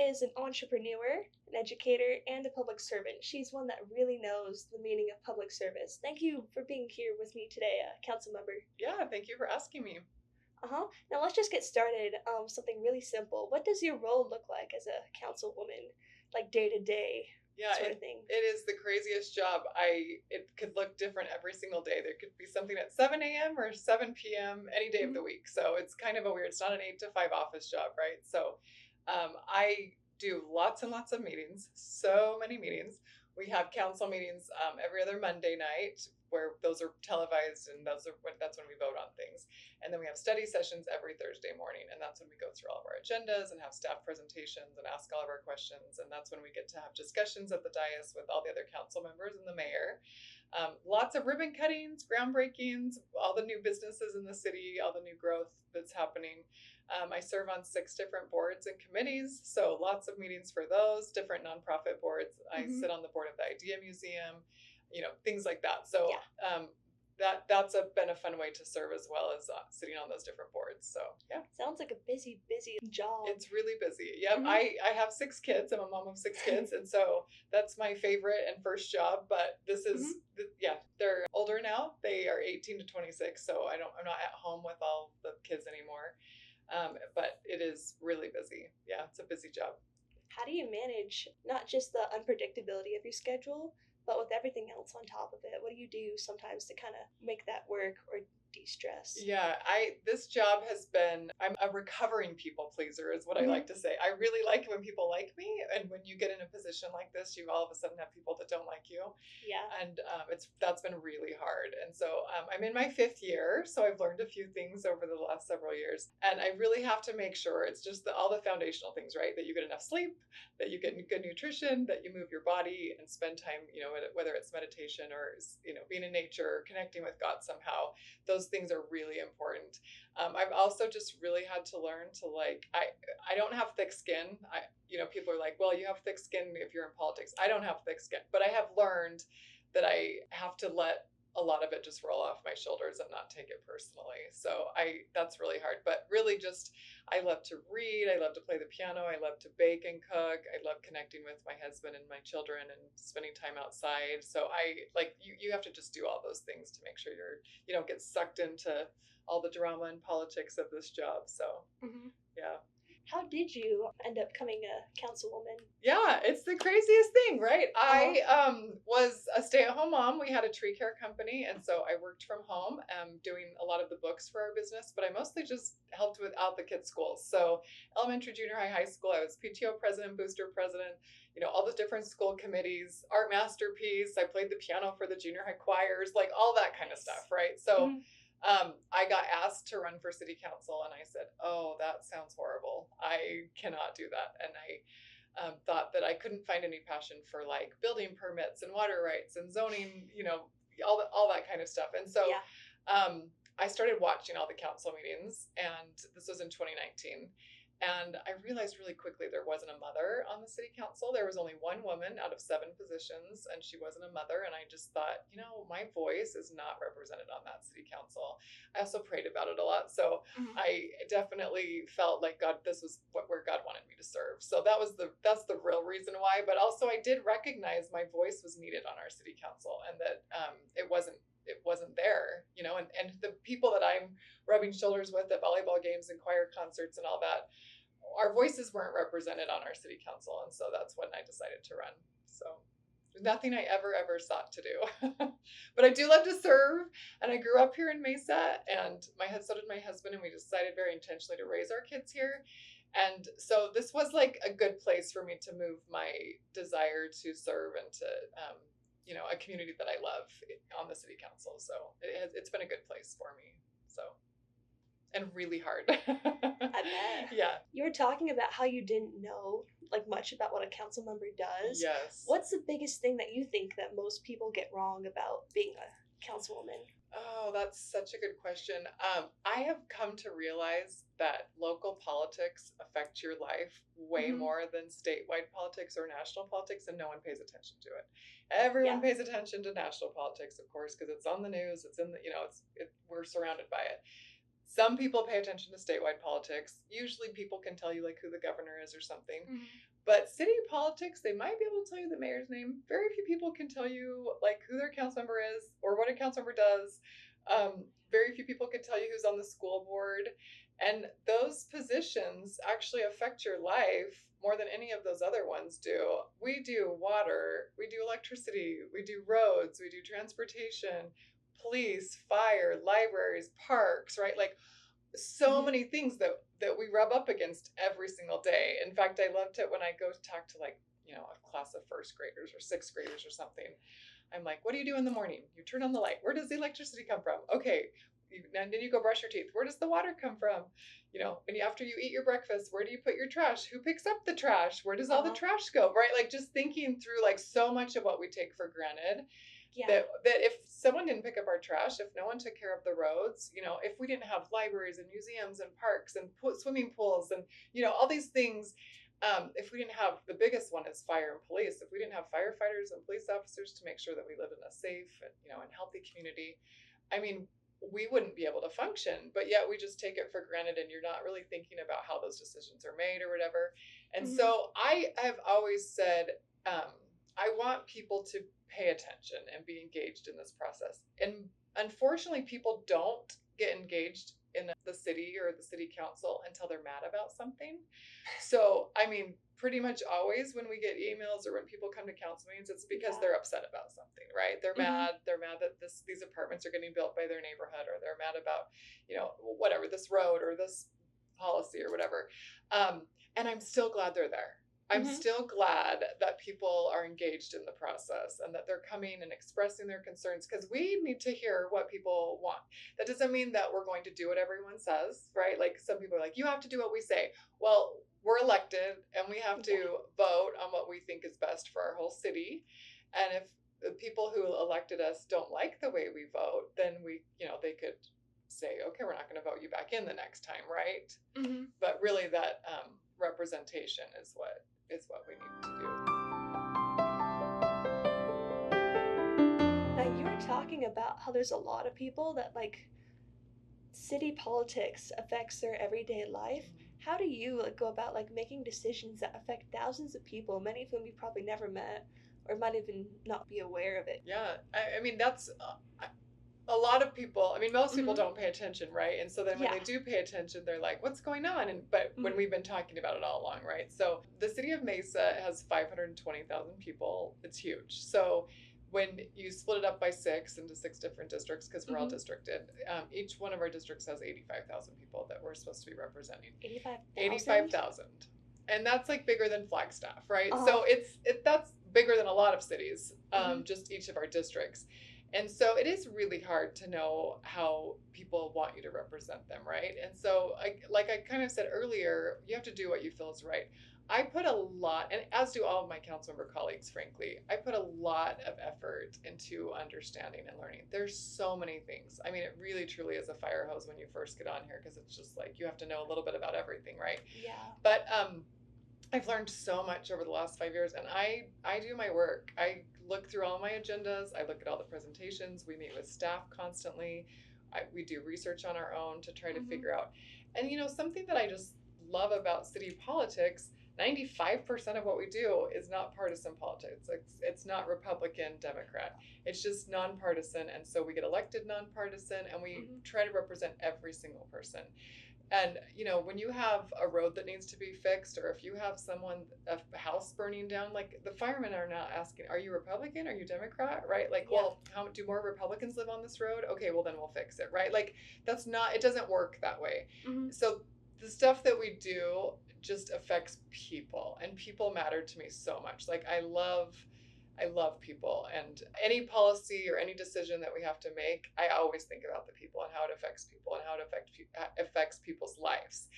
is an entrepreneur, an educator, and a public servant. She's one that really knows the meaning of public service. Thank you for being here with me today, council member. Yeah, thank you for asking me. Now let's just get started. Something really simple. What does your role look like as a councilwoman, like day to day sort of thing? It is the craziest job. It could look different every single day. There could be something at 7 a.m. or 7 p.m. any day of the week. So it's kind of a weird. It's not an 8 to 5 office job, right? So I do lots and lots of meetings. So many meetings. We have council meetings every other Monday night, where those are televised, and that's when we vote on things. And then we have study sessions every Thursday morning, and that's when we go through all of our agendas and have staff presentations and ask all of our questions. And that's when we get to have discussions at the dais with all the other council members and the mayor. Lots of ribbon cuttings, groundbreakings, all the new businesses in the city, all the new growth that's happening. I serve on 6 different boards and committees, so lots of meetings for those, different nonprofit boards. I sit on the board of the Idea Museum, things like that. So that's been a fun way to serve, as well as sitting on those different boards. So yeah. Sounds like a busy job. It's really busy. Yep. I have 6 kids. I'm a mom of 6 kids. And so that's my favorite and first job. But this is, they're older now. They are 18 to 26. So I'm not at home with all the kids anymore. But it is really busy. Yeah, it's a busy job. How do you manage not just the unpredictability of your schedule, but with everything else on top of it? What do you do sometimes to kind of make that work or de-stress? Yeah, this job has been, I'm a recovering people pleaser is what I like to say. I really like it when people like me, and when you get in a position like this, you all of a sudden have people that don't like you. Yeah. And that's been really hard. And so I'm in my 5th year, so I've learned a few things over the last several years, and I really have to make sure it's just all the foundational things, right? That you get enough sleep, that you get good nutrition, that you move your body and spend time, whether it's meditation or, being in nature, or connecting with God somehow. Those things are really important. I've also just really had to learn to I don't have thick skin. People are like, well, you have thick skin if you're in politics. I don't have thick skin, but I have learned that I have to let a lot of it just roll off my shoulders and not take it personally. So that's really hard, but really just, I love to read. I love to play the piano. I love to bake and cook. I love connecting with my husband and my children and spending time outside. So you have to just do all those things to make sure you don't get sucked into all the drama and politics of this job. So yeah. How did you end up becoming a councilwoman? Yeah, it's the craziest thing, right? I was a stay-at-home mom. We had a tree care company, and so I worked from home, doing a lot of the books for our business, but I mostly just helped out the kids' schools. So elementary, junior high, high school, I was PTO president, booster president, all the different school committees, art masterpiece. I played the piano for the junior high choirs, like all that kind of stuff, right? So I got asked to run for city council, and I said, oh, that sounds horrible. I cannot do that. And I thought that I couldn't find any passion for building permits and water rights and zoning, all that kind of stuff. And so I started watching all the council meetings, and this was in 2019. And I realized really quickly there wasn't a mother on the city council. There was only one woman out of 7 positions, and she wasn't a mother. And I just thought, my voice is not represented on that city council. I also prayed about it a lot. So I definitely felt like this was where God wanted me to serve. So that's the real reason why. But also I did recognize my voice was needed on our city council, and that it wasn't there, and the people that I'm rubbing shoulders with at volleyball games and choir concerts and all that, our voices weren't represented on our city council. And so that's when I decided to run. So nothing I ever sought to do, but I do love to serve. And I grew up here in Mesa, and so did my husband, and we decided very intentionally to raise our kids here. And so this was like a good place for me to move my desire to serve and to, a community that I love on the city council. So it's been a good place for me. So, and really hard. I bet. Yeah. You were talking about how you didn't know much about what a council member does. Yes. What's the biggest thing that you think that most people get wrong about being a councilwoman? Oh, that's such a good question. I have come to realize that local politics affect your life way more than statewide politics or national politics, and no one pays attention to it. Everyone pays attention to national politics, of course, because it's on the news. It's in the, we're surrounded by it. Some people pay attention to statewide politics. Usually people can tell you who the governor is or something. But city politics, they might be able to tell you the mayor's name. Very few people can tell you like who their council member is or what a council member does. Very few people can tell you who's on the school board. And those positions actually affect your life more than any of those other ones do. We do water, we do electricity, we do roads, we do transportation, police, fire, libraries, parks, right? Like so many things that we rub up against every single day. In fact, I loved it when I go to talk to like, a class of first graders or sixth graders or something. I'm like, what do you do in the morning? You turn on the light. Where does the electricity come from? Okay. And then you go brush your teeth. Where does the water come from? And after you eat your breakfast, where do you put your trash? Who picks up the trash? Where does all the trash go? Right? Like just thinking through like so much of what we take for granted. Yeah. That if someone didn't pick up our trash, if no one took care of the roads, if we didn't have libraries and museums and parks and swimming pools and, all these things, if we didn't have, the biggest one is fire and police, if we didn't have firefighters and police officers to make sure that we live in a safe, and healthy community, I mean, we wouldn't be able to function, but yet we just take it for granted and you're not really thinking about how those decisions are made or whatever. And so I have always said, I want people to pay attention and be engaged in this process. And unfortunately, people don't get engaged in the city or the city council until they're mad about something. So, I mean, pretty much always when we get emails or when people come to council meetings, it's because they're upset about something, right? They're mad. They're mad that these apartments are getting built by their neighborhood, or they're mad about, whatever, this road or this policy or whatever. And I'm still glad they're there. I'm still glad that people are engaged in the process and that they're coming and expressing their concerns, because we need to hear what people want. That doesn't mean that we're going to do what everyone says, right? Like some people are like, you have to do what we say. Well, we're elected and we have to vote on what we think is best for our whole city. And if the people who elected us don't like the way we vote, then they could say, okay, we're not going to vote you back in the next time, right? But really that representation is what we need to do. Now you were talking about how there's a lot of people that like city politics affects their everyday life. How do you go about making decisions that affect thousands of people, many of whom you probably never met or might even not be aware of it? Yeah, I mean that's a lot of people. I mean, most people don't pay attention, right? And so then when they do pay attention, they're like, what's going on? But when we've been talking about it all along, right? So the city of Mesa has 520,000 people. It's huge. So when you split it up by into 6 different districts, because we're all districted, each one of our districts has 85,000 people that we're supposed to be representing. 85,000. And that's bigger than Flagstaff, right? So that's bigger than a lot of cities, just each of our districts. And so it is really hard to know how people want you to represent them, right? And so, like I kind of said earlier, you have to do what you feel is right. I put a lot, and as do all of my council member colleagues, frankly, I put a lot of effort into understanding and learning. There's so many things. I mean, it really, truly is a fire hose when you first get on here, because it's just you have to know a little bit about everything, right? Yeah. But I've learned so much over the last 5 years, and I do my work. I look through all my agendas. I look at all the presentations. We meet with staff constantly. We do research on our own to try to figure out. And something that I just love about city politics, 95% of what we do is not partisan politics. It's not Republican, Democrat. It's just nonpartisan. And so we get elected nonpartisan, and we try to represent every single person. And, when you have a road that needs to be fixed, or if you have a house burning down, the firemen are not asking, are you Republican? Are you Democrat? Right? Well, how do more Republicans live on this road? Okay, well then we'll fix it. Right? It doesn't work that way. So the stuff that we do just affects people, and people matter to me so much. I love people, and any policy or any decision that we have to make, I always think about the people and how it affects people and how it affects people's lives.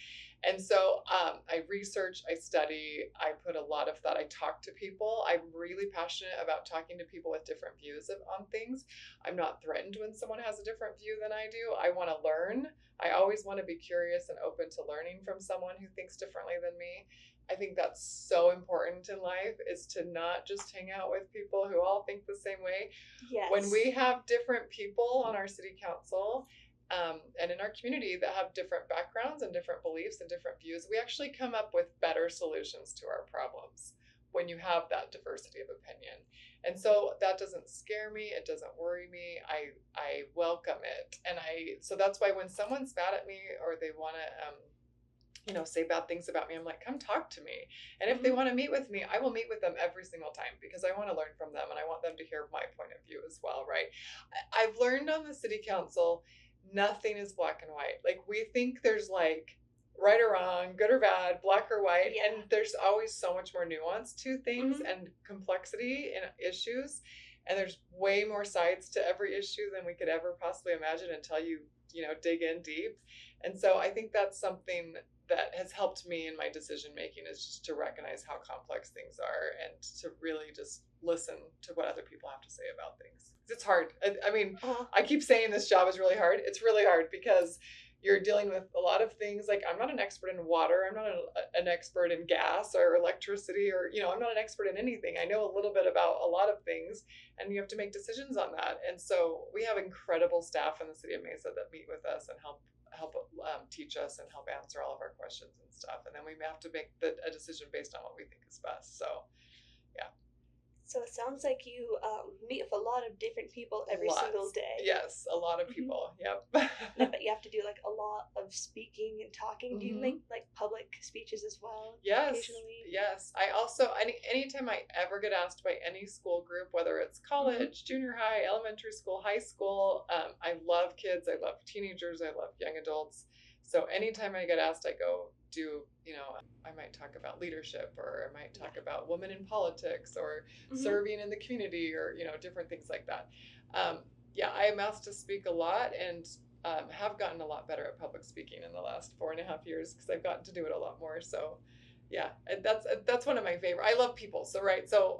And so I research, I study, I put a lot of thought, I talk to people. I'm really passionate about talking to people with different views on things. I'm not threatened when someone has a different view than I do. I want to learn. I always want to be curious and open to learning from someone who thinks differently than me. I think that's so important in life, is to not just hang out with people who all think the same way. Yes. When we have different people on our city council, and in our community that have different backgrounds and different beliefs and different views, we actually come up with better solutions to our problems when you have that diversity of opinion. And so that doesn't scare me. It doesn't worry me. I welcome it. And so that's why when someone's mad at me or they want to, say bad things about me, I'm like, come talk to me. And if they want to meet with me, I will meet with them every single time because I want to learn from them and I want them to hear my point of view as well, right? I've learned on the city council, nothing is black and white. Like we think there's like right or wrong, good or bad, black or white, and there's always so much more nuance to things and complexity in issues. And there's way more sides to every issue than we could ever possibly imagine until you dig in deep. And so I think that's something that has helped me in my decision making, is just to recognize how complex things are and to really just listen to what other people have to say about things. It's hard. I mean, I keep saying this job is really hard. It's really hard because you're dealing with a lot of things. Like I'm not an expert in water. I'm not an expert in gas or electricity or, I'm not an expert in anything. I know a little bit about a lot of things and you have to make decisions on that. And so we have incredible staff in the city of Mesa that meet with us and help teach us and help answer all of our questions and stuff. And then we have to make a decision based on what we think is best. So, yeah. So it sounds like you meet with a lot of different people every single day. Yes, a lot of people. Yep. But you have to do like a lot of speaking and talking. Do you make like public speeches as well? Yes. Occasionally? Yes. I also anytime I ever get asked by any school group, whether it's college, junior high, elementary school, high school, I love kids. I love teenagers. I love young adults. So anytime I get asked, I go do, I might talk about leadership, or I might talk about women in politics, or serving in the community, or, different things like that. I am asked to speak a lot and have gotten a lot better at public speaking in the last 4.5 years because I've gotten to do it a lot more. So yeah, that's one of my favorite. I love people. So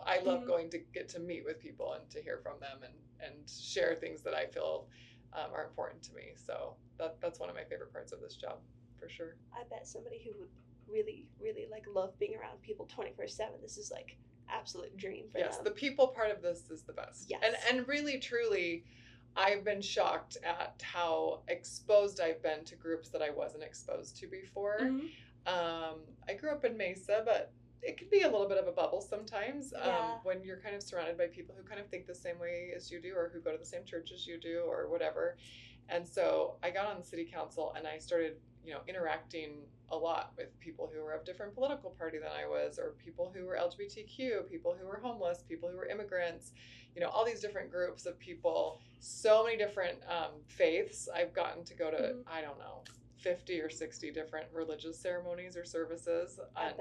I love going to get to meet with people and to hear from them and share things that I feel are important to me. So that's one of my favorite parts of this job, for sure. I bet somebody who would really, really like love being around people 24/7, this is like absolute dream for them. Yes, the people part of this is the best. Yes. And really, truly, I've been shocked at how exposed I've been to groups that I wasn't exposed to before. I grew up in Mesa, but it can be a little bit of a bubble sometimes when you're kind of surrounded by people who kind of think the same way as you do, or who go to the same church as you do, or whatever. And so I got on the city council and I started, interacting a lot with people who were of different political party than I was, or people who were LGBTQ, people who were homeless, people who were immigrants, all these different groups of people, so many different faiths. I've gotten to go to, I don't know, 50 or 60 different religious ceremonies or services. And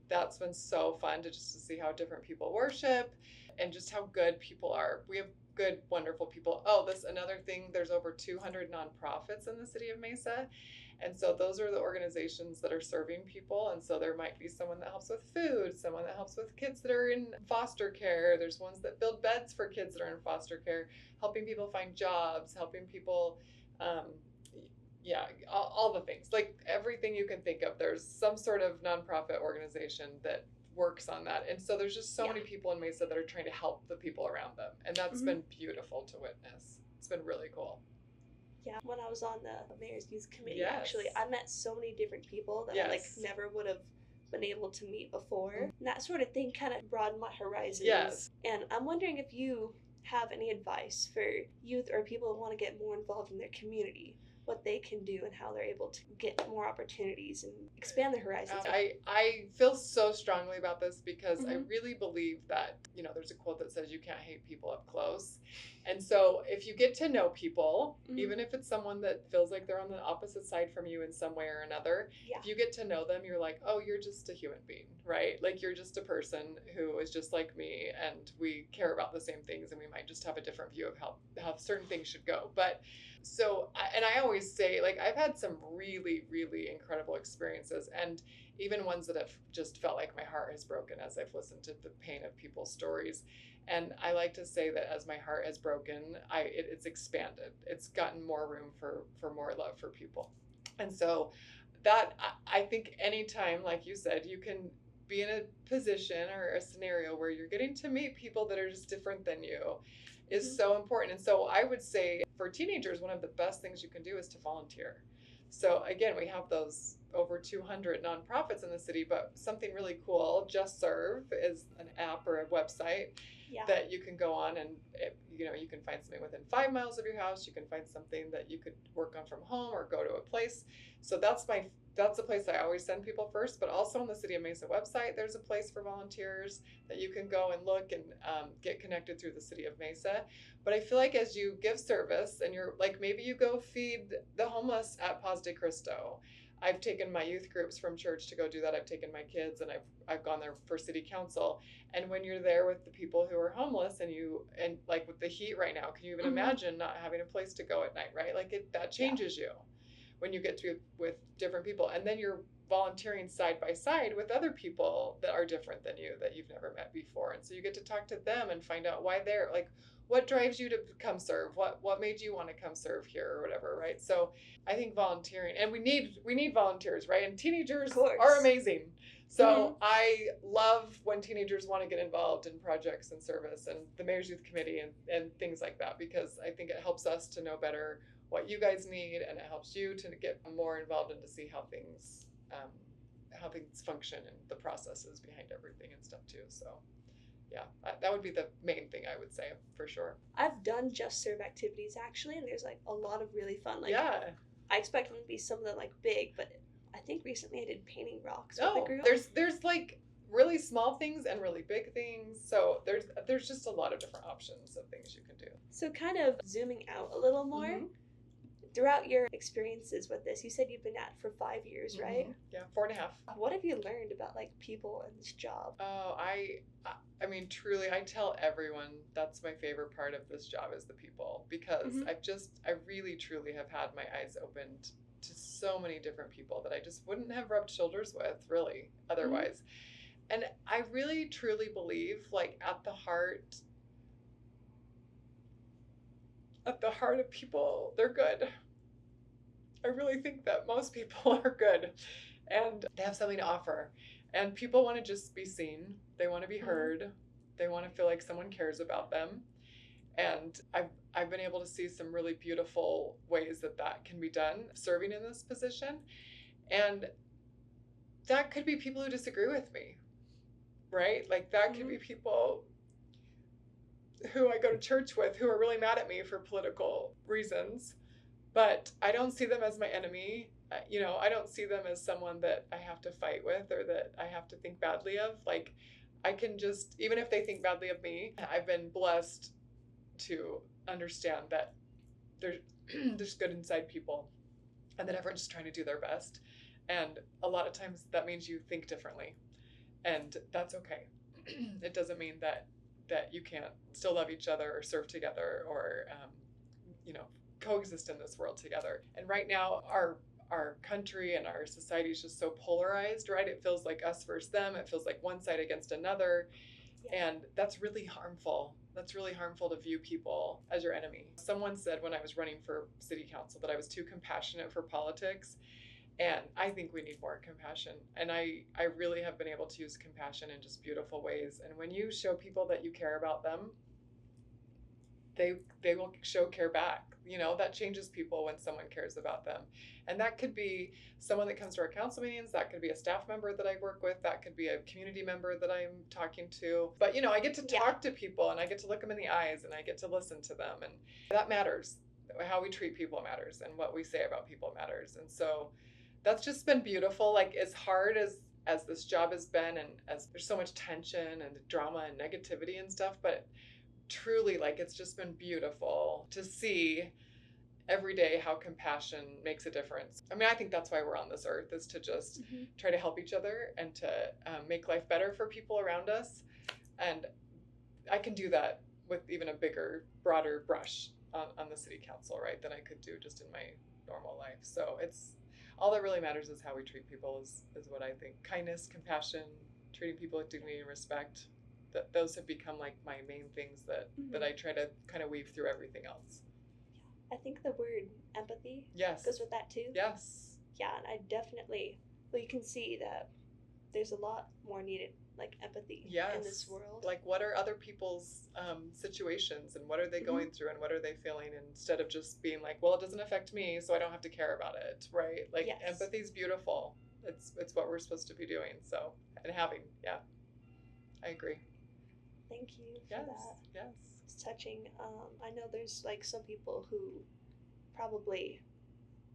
that's been so fun to see how different people worship and just how good people are. We have good, wonderful people. Oh, this another thing, there's over 200 nonprofits in the city of Mesa. And so those are the organizations that are serving people. And so there might be someone that helps with food, someone that helps with kids that are in foster care. There's ones that build beds for kids that are in foster care, helping people find jobs, helping people, all the things, like everything you can think of. There's some sort of nonprofit organization that works on that. And so there's just so many people in Mesa that are trying to help the people around them. And that's been beautiful to witness. It's been really cool. Yeah, when I was on the Mayor's Youth Committee, actually, I met so many different people that I never would have been able to meet before. And that sort of thing kind of broadened my horizons. Yes. And I'm wondering if you have any advice for youth or people who want to get more involved in their community, what they can do and how they're able to get more opportunities and expand their horizons. I feel so strongly about this because I really believe that, there's a quote that says you can't hate people up close. And so if you get to know people, even if it's someone that feels like they're on the opposite side from you in some way or another, if you get to know them, you're like, oh, you're just a human being, right? Like you're just a person who is just like me and we care about the same things and we might just have a different view of how certain things should go. But so, and I always say, like, I've had some really, really incredible experiences, and even ones that have just felt like my heart has broken as I've listened to the pain of people's stories. And I like to say that as my heart has broken, it's expanded. It's gotten more room for more love for people. And so that, I think anytime, like you said, you can be in a position or a scenario where you're getting to meet people that are just different than you is so important. And so I would say for teenagers, one of the best things you can do is to volunteer. So again, we have those over 200 nonprofits in the city, but something really cool, Just Serve, is an app or a website that you can go on and you can find something within 5 miles of your house. You can find something that you could work on from home or go to a place. So that's the place I always send people first, but also on the City of Mesa website, there's a place for volunteers that you can go and look and get connected through the City of Mesa. But I feel like as you give service and you're like, maybe you go feed the homeless at Paz de Cristo. I've taken my youth groups from church to go do that. I've taken my kids and I've gone there for city council. And when you're there with the people who are homeless and like with the heat right now, can you even imagine not having a place to go at night, right? Like that changes you when you get to be with different people. And then you're volunteering side by side with other people that are different than you, that you've never met before. And so you get to talk to them and find out why they're like, what drives you to come serve? What made you want to come serve here or whatever, right? So I think volunteering, and we need volunteers, right? And teenagers are amazing. So I love when teenagers want to get involved in projects and service and the Mayor's Youth Committee and things like that, because I think it helps us to know better what you guys need, and it helps you to get more involved and to see how things function and the processes behind everything and stuff too. So yeah, that would be the main thing I would say for sure. I've done Just Serve activities actually, and there's like a lot of really fun. Like, I expect them to be some of them like big, but I think recently I did painting rocks with the group. There's like really small things and really big things. So there's just a lot of different options of things you can do. So kind of zooming out a little more. Throughout your experiences with this, you said you've been at it for 5 years, right? Yeah, 4.5. What have you learned about like people and this job? Oh, I mean, truly, I tell everyone that's my favorite part of this job is the people, because I really, truly have had my eyes opened to so many different people that I just wouldn't have rubbed shoulders with really otherwise. And I really, truly believe, like, at the heart of people, they're good. I really think that most people are good and they have something to offer, and people want to just be seen. They want to be heard. They want to feel like someone cares about them. And I've been able to see some really beautiful ways that can be done serving in this position. And that could be people who disagree with me, right? Like that could be people who I go to church with who are really mad at me for political reasons, but I don't see them as my enemy. I don't see them as someone that I have to fight with or that I have to think badly of. Like, I can just, even if they think badly of me, I've been blessed to understand that there's good inside people and that everyone's just trying to do their best. And a lot of times that means you think differently, and that's okay. It doesn't mean that you can't still love each other or serve together or, coexist in this world together. And right now, our country and our society is just so polarized, right? It feels like us versus them. It feels like one side against another. And that's really harmful. That's really harmful to view people as your enemy. Someone said when I was running for city council that I was too compassionate for politics. And I think we need more compassion. And I really have been able to use compassion in just beautiful ways. And when you show people that you care about them, they will show care back. That changes people when someone cares about them. And that could be someone that comes to our council meetings. That could be a staff member that I work with. That could be a community member that I'm talking to. But, I get to talk to people, and I get to look them in the eyes, and I get to listen to them. And that matters. How we treat people matters, and what we say about people matters. And so that's just been beautiful. Like, as hard as this job has been, and as there's so much tension and drama and negativity and stuff, but truly, like, it's just been beautiful to see every day how compassion makes a difference. I mean, I think that's why we're on this earth, is to just try to help each other and to make life better for people around us. And I can do that with even a bigger, broader brush on the city council, right, than I could do just in my normal life. So it's all that really matters is how we treat people is what I think. Kindness, compassion, treating people with dignity and respect. Those have become like my main things that I try to kind of weave through everything else. I think the word empathy goes with that too. Yes. Yeah, and I definitely, you can see that there's a lot more needed like empathy Yes. in this world. Like, what are other people's situations, and what are they going through, and what are they feeling, instead of just being like, well, it doesn't affect me, so I don't have to care about it, right? Like, Yes. empathy's beautiful. It's what we're supposed to be doing. So, and having, I agree. Thank you for that. Yes. It's touching. I know there's like some people who probably,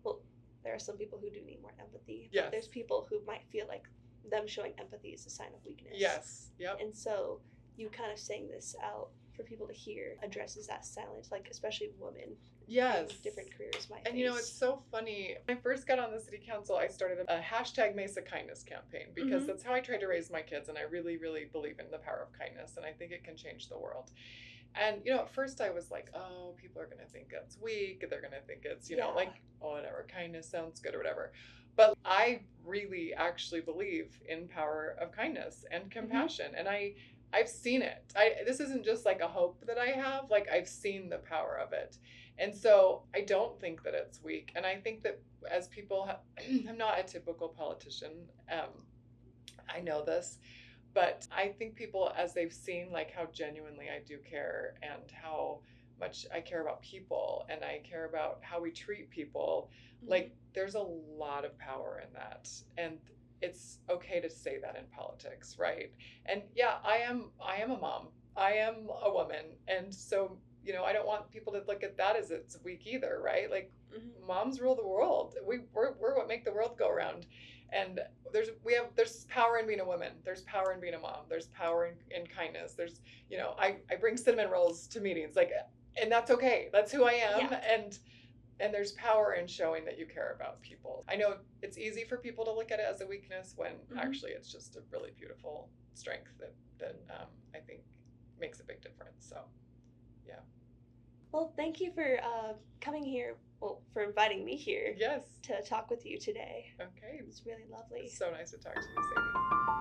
well, there are some people who do need more empathy, but Yes. there's people who might feel like them showing empathy is a sign of weakness. Yes. Yep. And so you kind of saying this out for people to hear addresses that silence, like especially women. Yes. In different careers might And face. it's so funny. When I first got on the city council, I started a hashtag Mesa kindness campaign, because that's how I tried to raise my kids, and I really, really believe in the power of kindness, and I think it can change the world. And at first I was like, oh, people are gonna think it's weak, they're gonna think it's like, oh, whatever, kindness sounds good or whatever. But I really actually believe in power of kindness and compassion, and I've seen it. This isn't just like a hope that I have, like I've seen the power of it. And so I don't think that it's weak. And I think that as people I'm not a typical politician. I know this, but I think people, as they've seen like how genuinely I do care, and how much I care about people, and I care about how we treat people, like there's a lot of power in that. And it's okay to say that in politics, right? And I am a mom. I am a woman. And so, I don't want people to look at that as it's weak either, right? Like, moms rule the world. We're what make the world go around. And there's power in being a woman. There's power in being a mom. There's power in kindness. There's, I bring cinnamon rolls to meetings, like, and that's okay. That's who I am. Yeah. And there's power in showing that you care about people. I know it's easy for people to look at it as a weakness, when actually it's just a really beautiful strength that I think makes a big difference. So, yeah. Well, thank you for coming here. Well, for inviting me here. Yes. To talk with you today. Okay. It was really lovely. It's so nice to talk to you, Sadie.